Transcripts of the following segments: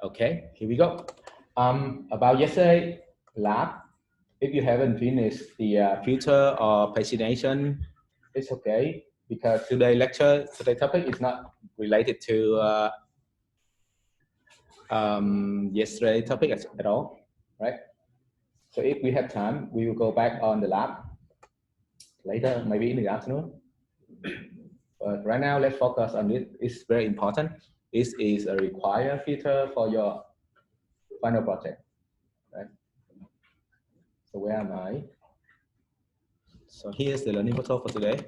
Okay, here we go. About yesterday lab, if you haven't finished the filter or pagination, it's okay, because today's topic is not related to yesterday topic at all, right? So if we have time, we will go back on the lab later, maybe in the afternoon. But right now, let's focus on it. It's very important. This is a required filter for your final project, right? So where am I? So here's the learning portal for today.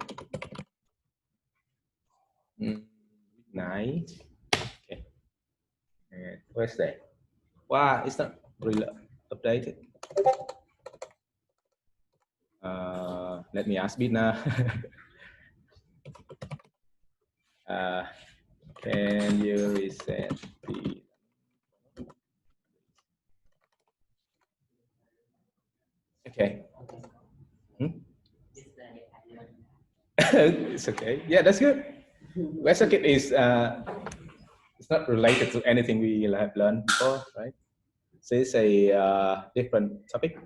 Night. Okay. And where's that? Wow, it's not really updated. Let me ask Bina. Can you reset the? Okay. It's okay. Yeah, that's good. WebSocket is it's not related to anything we have learned before, right? So it's a different topic.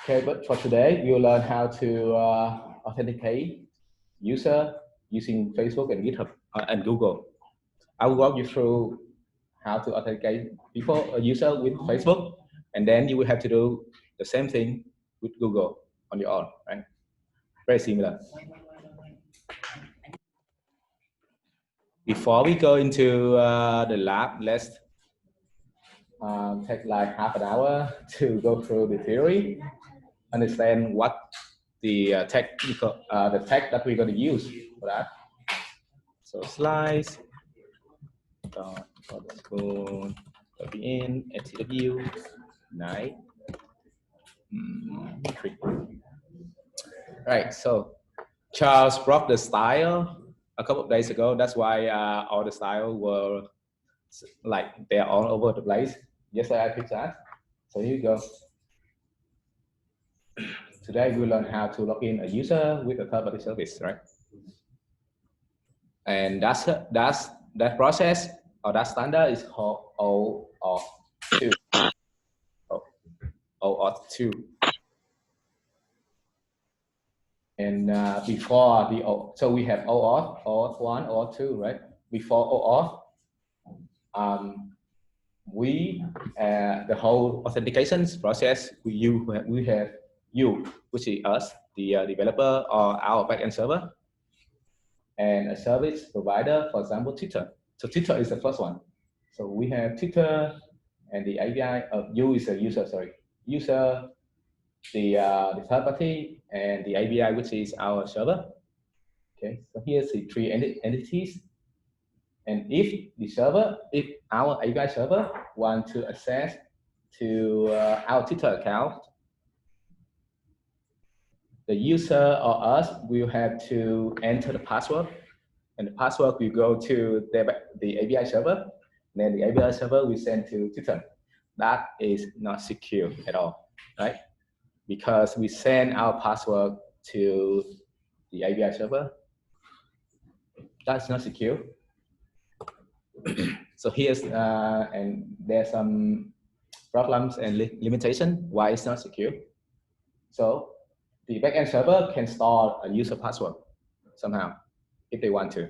Okay, but for today, we'll learn how to authenticate user using Facebook and GitHub and Google. I will walk you through how to authenticate a user with Facebook, and then you will have to do the same thing with Google on your own, right? Very similar. Before we go into the lab, let's take like half an hour to go through the theory, understand what the technical, the tech that we're going to use for that. So slides, school, in, ATW, 9, 3. Right, so Charles brought the style a couple of days ago. That's why all the style were like they're all over the place. Yesterday I picked that. So here you go. Today we learn how to log in a user with a third-party service, right? And that process or that standard is called Oauth 2. Oauth 2. And before the so we have Oauth 1, Oauth 2, right? Before Oauth, we the whole authentications process we have you, which is us, the developer or our backend server, and a service provider, for example, Twitter. So Twitter is the first one. So we have Twitter, and the API of you is a user, sorry, user, the third party, and the API, which is our server. Okay, so here's the 3 entities. And if our API server want to access to our Twitter account, the user or us will have to enter the password, and the password will go to the API server, and then the API server will send to Twitter. That is not secure at all, right? Because we send our password to the API server, that's not secure. So here's, and there's some problems and limitation why it's not secure. So the backend server can store a user password somehow if they want to.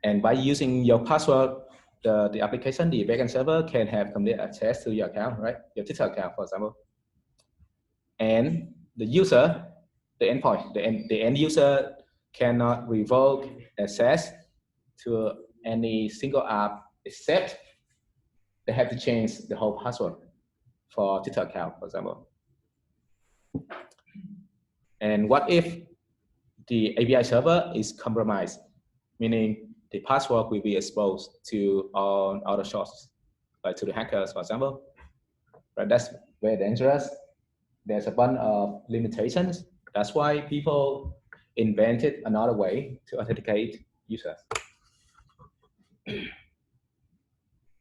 And by using your password, the application, the backend server can have complete access to your account, right? Your Twitter account, for example. And the user, the endpoint, the end user cannot revoke access to any single app except they have to change the whole password for Twitter account, for example. And what if the API server is compromised, meaning the password will be exposed to all other sources, like to the hackers, for example. Right, that's very dangerous. There's a bunch of limitations. That's why people invented another way to authenticate users. Here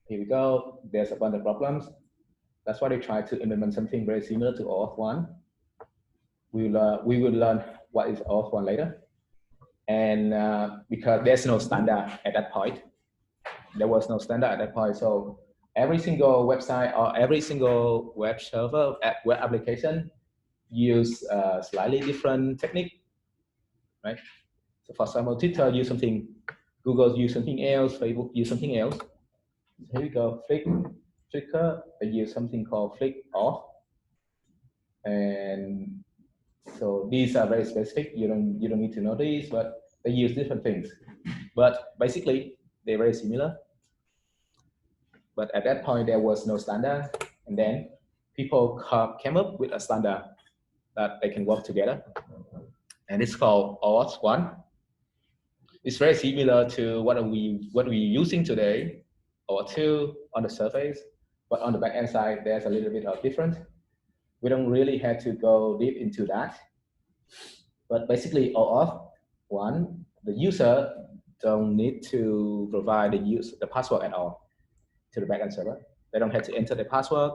we go. There's a bunch of problems. That's why they try to implement something very similar to Oauth 1. We will learn what is Oauth 1 later. And because there's no standard at that point, there was no standard at that point. So every single website or every single web server, web application use a slightly different technique, right? So for example, Twitter use something, Google use something else, Facebook use something else. Here we go, Flickr, they use something called Flick Off. And so these are very specific. You don't need to know these, but they use different things. But basically, they're very similar. But at that point, there was no standard. And then people came up with a standard that they can work together. And it's called Oauth 1. It's very similar to what we're using today, Oauth 2 on the surface. But on the back-end side, there's a little bit of difference. We don't really have to go deep into that. But basically, Oauth 1, the user don't need to provide the password at all to the backend server. They don't have to enter the password,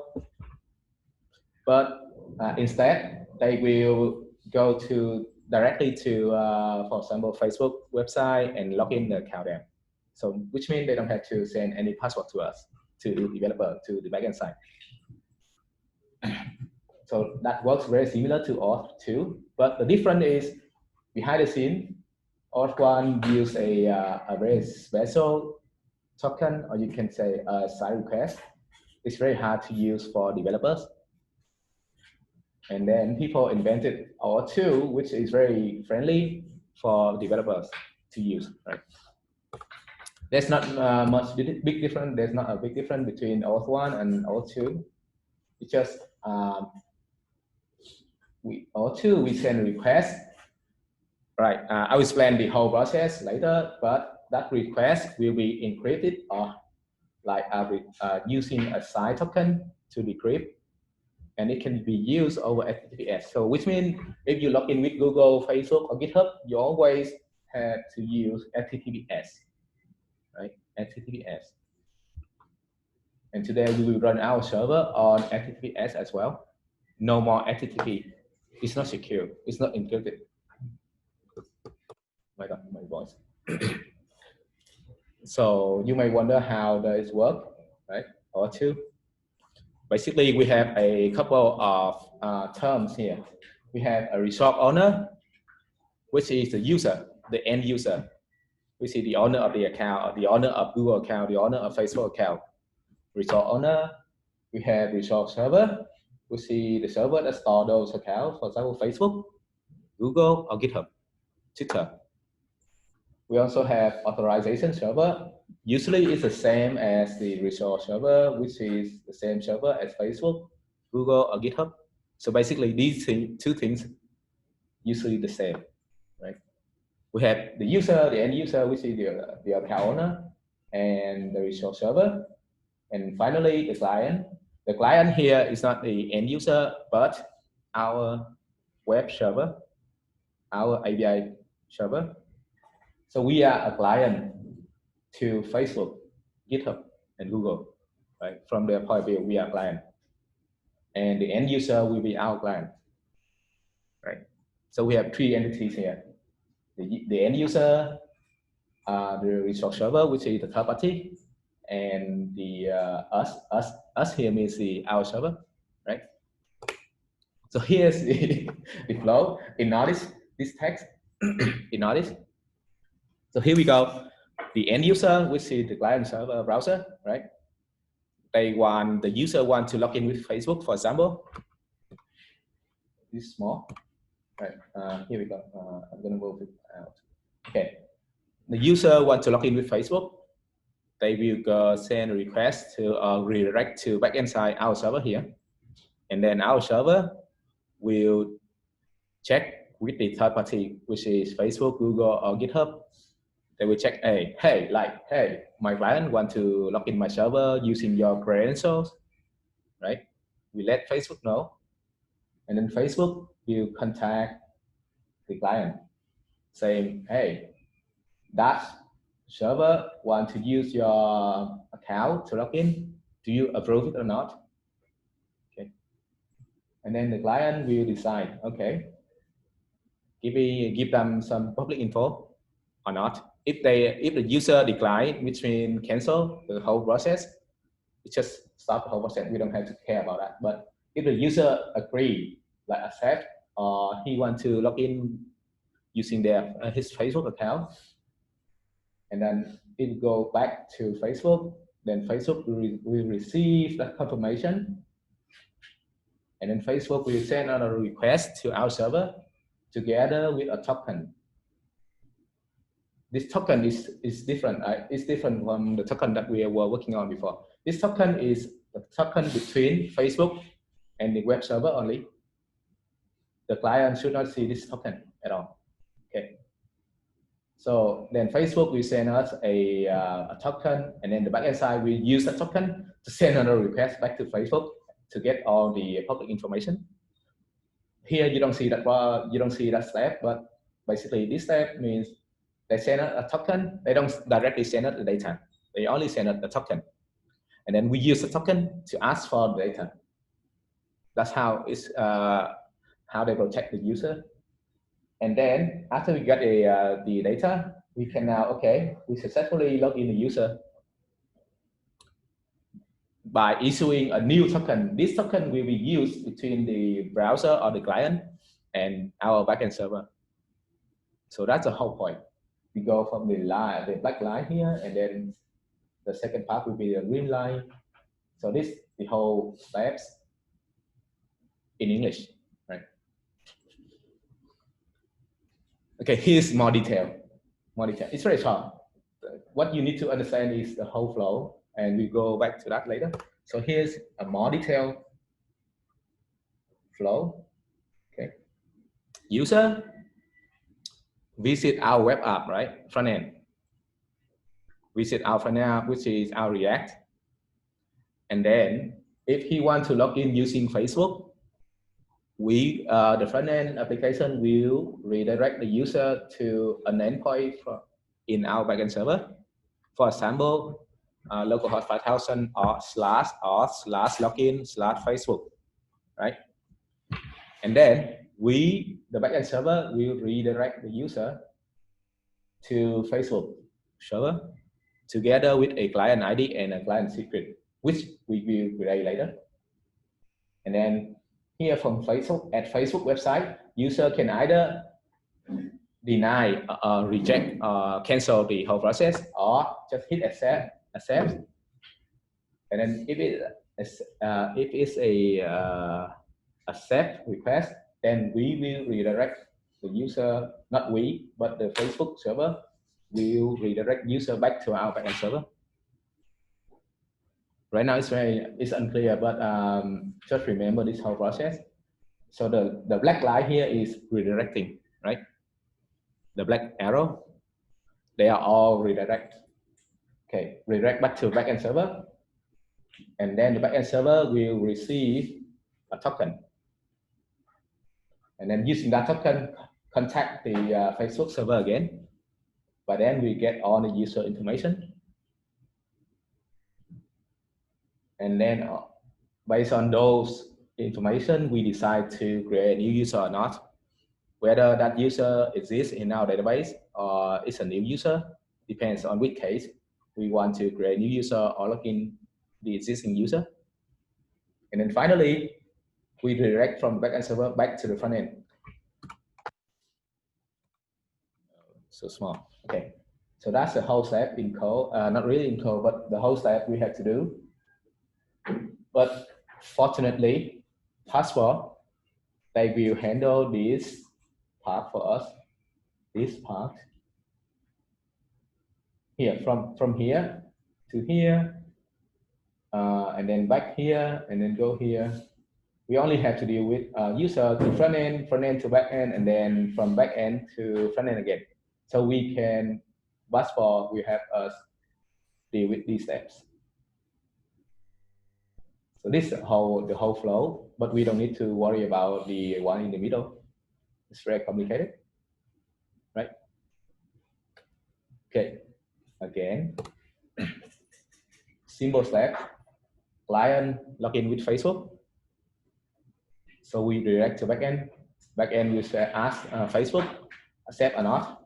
but instead they will go directly to, for example, Facebook website and log in the account there. So which means they don't have to send any password to us, to the developer, to the backend side. So that works very similar to Oauth 2, but the difference is behind the scene, Oauth 1 use a very special token, or you can say a side request. It's very hard to use for developers. And then people invented Oauth 2, which is very friendly for developers to use, right? There's not much big difference. There's not a big difference between Oauth 1 and Oauth 2. It's just Oauth 2, we send a request. Right, I will explain the whole process later, but that request will be encrypted or like using a side token to decrypt, and it can be used over HTTPS. So which means if you log in with Google, Facebook, or GitHub, you always have to use HTTPS, right? HTTPS. And today we will run our server on HTTPS as well. No more HTTP. It's not secure. It's not encrypted. My God, my voice. So you may wonder how does it work, right? Or two. Basically, we have a couple of terms here. We have a resource owner, which is the user, the end user. We see the owner of the account, the owner of Google account, the owner of Facebook account. Resource owner. We have resource server. We see the server that store those accounts, for example, Facebook, Google, or GitHub, Twitter. We also have authorization server. Usually it's the same as the resource server, which is the same server as Facebook, Google, or GitHub. So basically these two things usually the same, right? We have the user, the end user, which is the account owner, and the resource server. And finally, the client. The client here is not the end user, but our web server, our API server. So we are a client to Facebook, GitHub, and Google, right? From their point of view, we are a client. And the end user will be our client, right? So we have three entities here. The end user, the resource server, which is the third party, and the us here means our server, right? So here's the flow. In notice this text, in notice. So here we go. The end user, which is the client server browser, right? The user want to log in with Facebook, for example. This is small, right? Here we go. I'm gonna move it out. Okay. The user want to log in with Facebook. They will go send a request to redirect to backend side our server here, and then our server will check with the third party, which is Facebook, Google, or GitHub. They will check, hey, my client want to log in my server using your credentials, right? We let Facebook know, and then Facebook will contact the client saying, hey, that server want to use your account to log in. Do you approve it or not? Okay. And then the client will decide, okay, give them some public info. or not. If the user decline, which means cancel the whole process, it just stop the whole process. We don't have to care about that. But if the user agree, like accept, or he want to log in using their his Facebook account, and then it go back to Facebook, then Facebook will receive that confirmation, and then Facebook will send out a request to our server together with a token. This token is different. It's different from the token that we were working on before. This token is the token between Facebook and the web server only. The client should not see this token at all. Okay. So then Facebook will send us a token, and then the backend side will use that token to send another request back to Facebook to get all the public information. Here you don't see that step, but basically this step means they send us a token. They don't directly send us the data. They only send us the token, and then we use the token to ask for the data. That's how how they protect the user. And then after we got the data, we can now, we successfully log in the user by issuing a new token. This token will be used between the browser or the client and our backend server. So that's the whole point. We go from the black line here, and then the second part will be the green line. So this the whole steps in English, right? Okay, here's more detail. It's very short. What you need to understand is the whole flow, and we go back to that later. So here's a more detailed flow. Okay, user visit our web app, right? Front end. Visit our front end app, which is our React. And then if he wants to log in using Facebook, the front end application will redirect the user to an endpoint in our backend server. For example, localhost 5000 or slash /login/Facebook, right? And then the backend server will redirect the user to Facebook server together with a client ID and a client secret, which we will create later. And then here from Facebook, at Facebook website, user can either deny, reject, cancel the whole process, or just hit accept. And then if it's a accept request, then we will redirect the user, not we, but the Facebook server will redirect user back to our backend server. Right now it's unclear, but just remember this whole process. So the black line here is redirecting, right? The black arrow, they are all redirect. Okay, redirect back to backend server, and then the backend server will receive a token, and then using that token, contact the Facebook server again. But then we get all the user information, and then based on those information, we decide to create a new user or not. Whether that user exists in our database or is a new user depends on which case we want to create a new user or log in the existing user. And then finally, we redirect from backend server back to the front end. So small. Okay. So that's the whole step in code. Not really in code, but the whole step we have to do. But fortunately, Passport, they will handle this part for us. This part here, from here to here, and then back here, and then go here. We only have to deal with user to front end to back end, and then from back end to front end again. So we can, Passport will help us deal with these steps. So this is the whole flow, but we don't need to worry about the one in the middle. It's very complicated, right? Okay, again, simple step. Client login with Facebook. So we direct to backend. Backend will ask Facebook accept or not.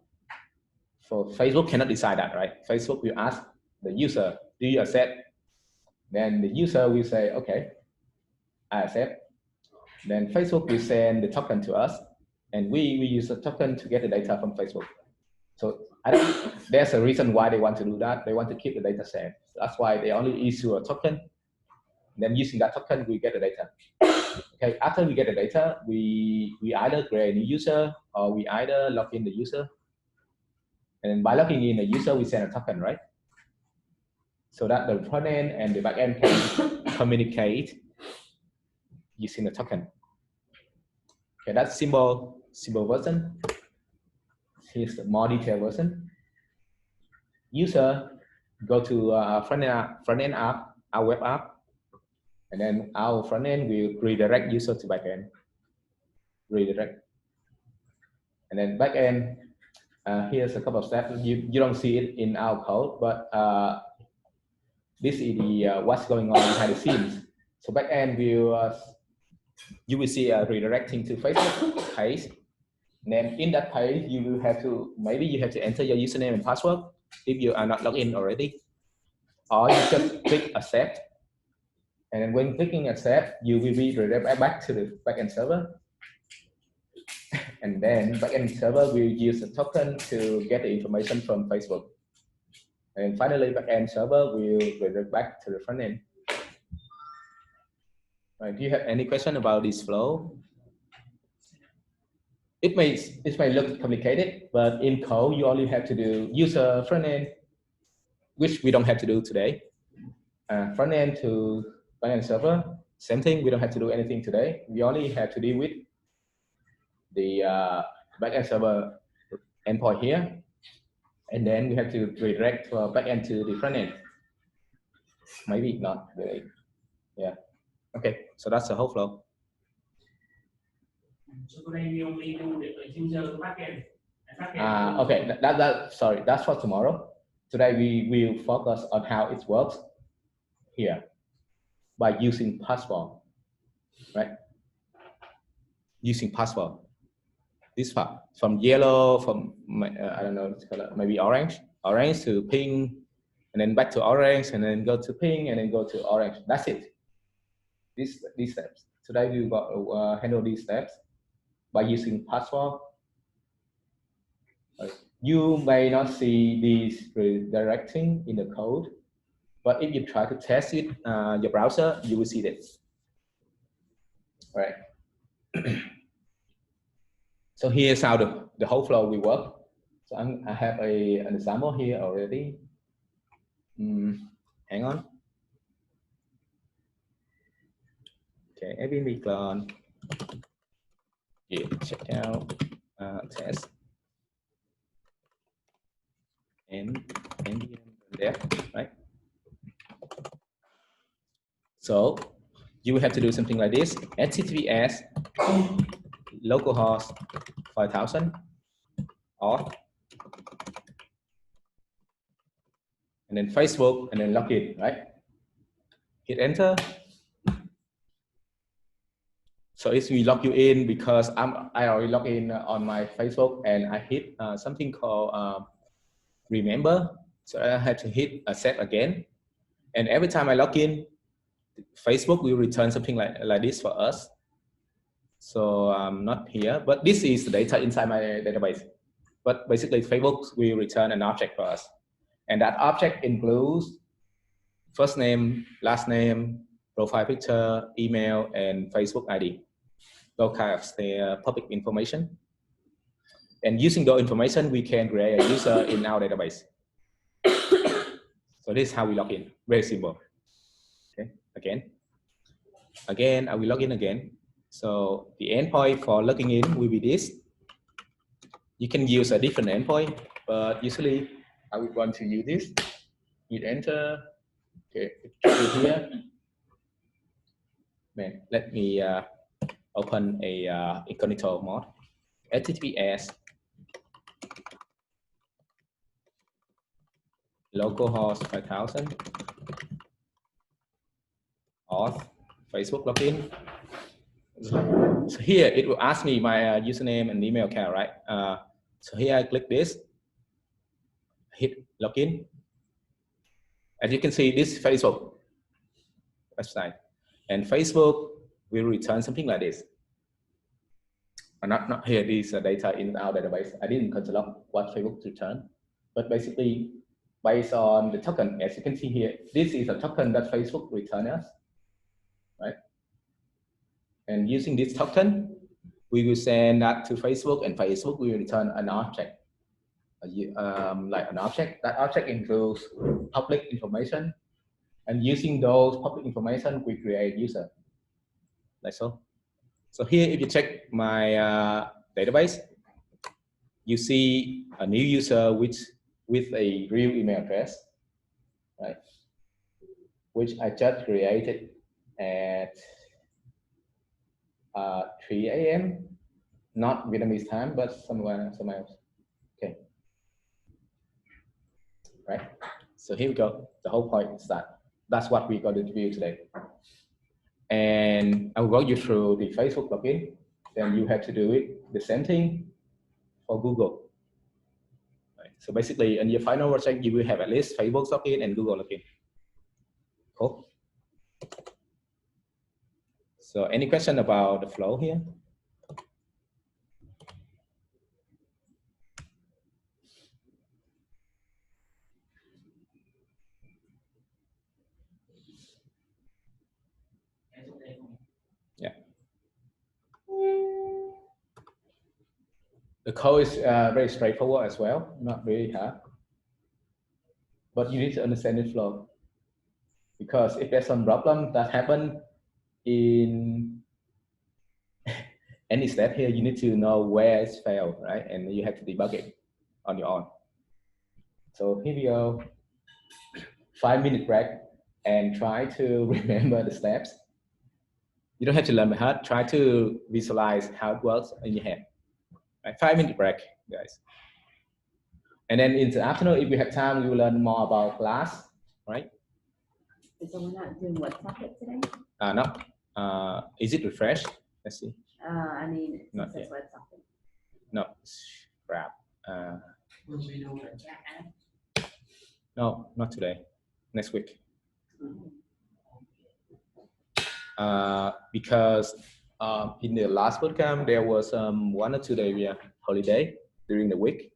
So Facebook cannot decide that, right? Facebook will ask the user, do you accept? Then the user will say, okay, I accept. Then Facebook will send the token to us, and we use the token to get the data from Facebook. So there's a reason why they want to do that. They want to keep the data safe. That's why they only issue a token. Then using that token, we get the data. Okay, after we get the data, we either create a new user or we either log in the user. And then by logging in the user, we send a token, right? So that the front end and the back end can communicate using the token. Okay, that's simple version. Here's the more detailed version. User go to front end app, our web app, and then our front end will redirect user to back end. Redirect, and then back end. Here's a couple of steps. You don't see it in our code, but this is the what's going on behind the scenes. So back end will you will see a redirecting to Facebook page. And then in that page, you will have to you have to enter your username and password if you are not logged in already, or you just click accept. And then when clicking accept, you will be redirected back to the backend server. And then backend server will use a token to get the information from Facebook. And finally, backend server will redirect back to the front end. Right, do you have any question about this flow? It may look complicated, but in code, you only have to do user front end, which we don't have to do today. Front end to backend server, same thing. We don't have to do anything today. We only have to deal with the backend server endpoint here, and then we have to redirect backend to the front end. Maybe not really. Yeah. Okay. So that's the whole flow. So today we only do the user backend. Okay. Sorry. That's for tomorrow. Today we will focus on how it works here by using password, right? Using password. This part from yellow, from I don't know, maybe orange to pink, and then back to orange, and then go to pink, and then go to orange. That's it. These steps. Today we got handle these steps by using password. You may not see these redirecting in the code, but if you try to test it your browser, you will see this. All right. So here's how the whole flow will work. So I have an example here already. Hang on. Okay, Airbnb clone. Yeah, check out test and there, right? So you will have to do something like this: HTTPS localhost 5000 auth, and then Facebook, and then login, right? Hit enter. So if we log you in, because I already logged in on my Facebook, and I hit something called remember. So I had to hit accept again, and every time I log in, Facebook will return something like this for us. So I'm not here, but this is the data inside my database. But basically, Facebook will return an object for us, and that object includes first name, last name, profile picture, email, and Facebook ID. Those kinds of public information. And using those information, we can create a user in our database. So this is how we log in. Very simple. Okay, again, I will log in again. So the endpoint for logging in will be this. You can use a different endpoint, but usually I would want to use this. Hit enter. Okay, here. Man, let me open a incognito mode. HTTPS localhost 5000 auth Facebook login. So here it will ask me my username and email account, right? So here I click this, hit login. As you can see, this is Facebook website, and Facebook will return something like this. Not here, this data in our database. I didn't consider what Facebook returned, but basically based on the token, as you can see here, this is a token that Facebook returned us, right? And using this token, we will send that to Facebook, and Facebook will return an object, like an object. That object includes public information, and using those public information, we create user, like so. So here, if you check my database, you see a new user with a real email address, right? Which I just created at 3 a.m. Not Vietnamese time, but somewhere else. Okay, right? So here we go. The whole point is that that's what we're going to review today. And I'll walk you through the Facebook login. Then you have to do it the same thing for Google. Right. So basically, in your final project, you will have at least Facebook login and Google login. Cool. So any question about the flow here? Yeah. The code is very straightforward as well, not very hard. But you need to understand the flow. Because if there's some problem that happen in any step here, you need to know where it's failed, right? And you have to debug it on your own. So here we go. 5-minute break and try to remember the steps. You don't have to learn by heart. Try to visualize how it works in your head. Right? 5-minute break, guys. And then in the afternoon, if we have time, we will learn more about class, right? So we're not doing what topic today? No. Is it refreshed? Let's see. I mean, Not that's yet. what topic. No, crap. Will we do the chat app? No, not today. Next week. Because in the last bootcamp, there was 1 or 2 days holiday during the week,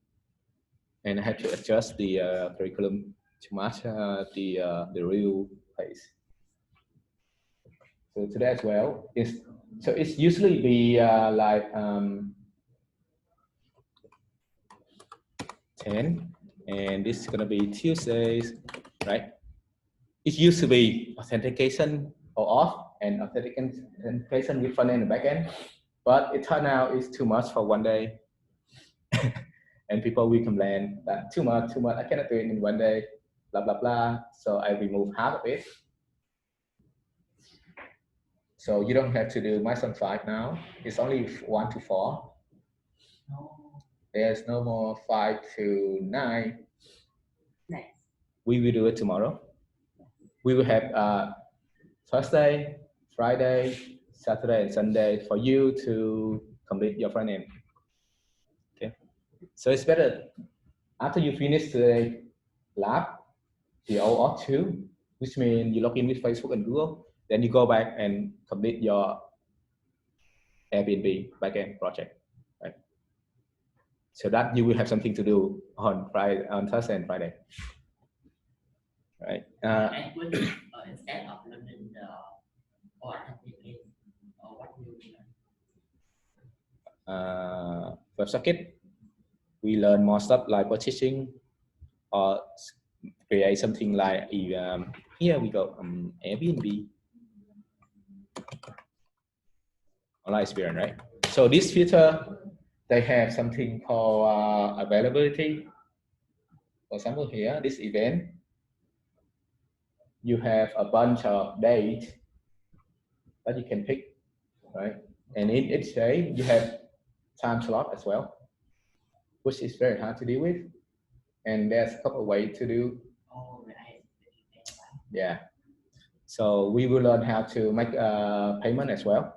and I had to adjust the curriculum to match the real pace. So today as well, it's usually be like 10, and this is gonna be Tuesdays, right? It used to be authentication or off and authentication with front end and back end, but it turned out it's too much for one day. And people will complain that too much, I cannot do it in one day, blah, blah, blah. So I removed half of it. So you don't have to do milestone 5 now. It's only 1 to 4. There's no more 5 to 9. Nice. We will do it tomorrow. We will have Thursday, Friday, Saturday, and Sunday for you to complete your front end. Okay. So it's better after you finish the lab, the Oauth 2, which means you log in with Facebook and Google, then you go back and complete your Airbnb backend project, right? So that you will have something to do on Thursday and Friday, right? Instead of learning the or what will we learn? WebSocket, we learn more stuff like partitioning or create something like here we go, Airbnb online experience, right? So this feature, they have something called availability. For example, here, this event, you have a bunch of dates that you can pick, right? And in each day, you have time slot as well, which is very hard to deal with. And there's a couple of ways to do. Yeah. So we will learn how to make a payment as well.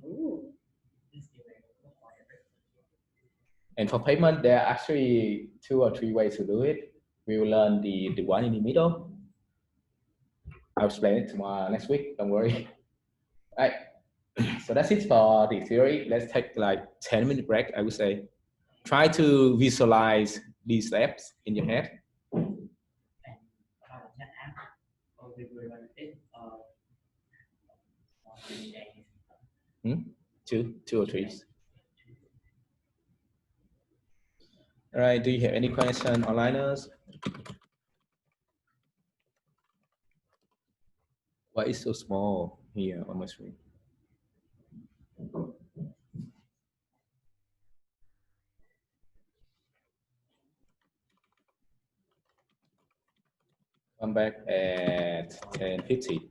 Ooh. And for payment, there are actually 2 or 3 ways to do it. We will learn the one in the middle. I'll explain it tomorrow, next week, don't worry. Right. So that's it for the theory. Let's take like 10-minute break, I would say. Try to visualize these steps in your head. How that app or we will run it or many days. 2 or 3. All right, do you have any question, onliners? Why is so small here on my screen? Come back at 10:50.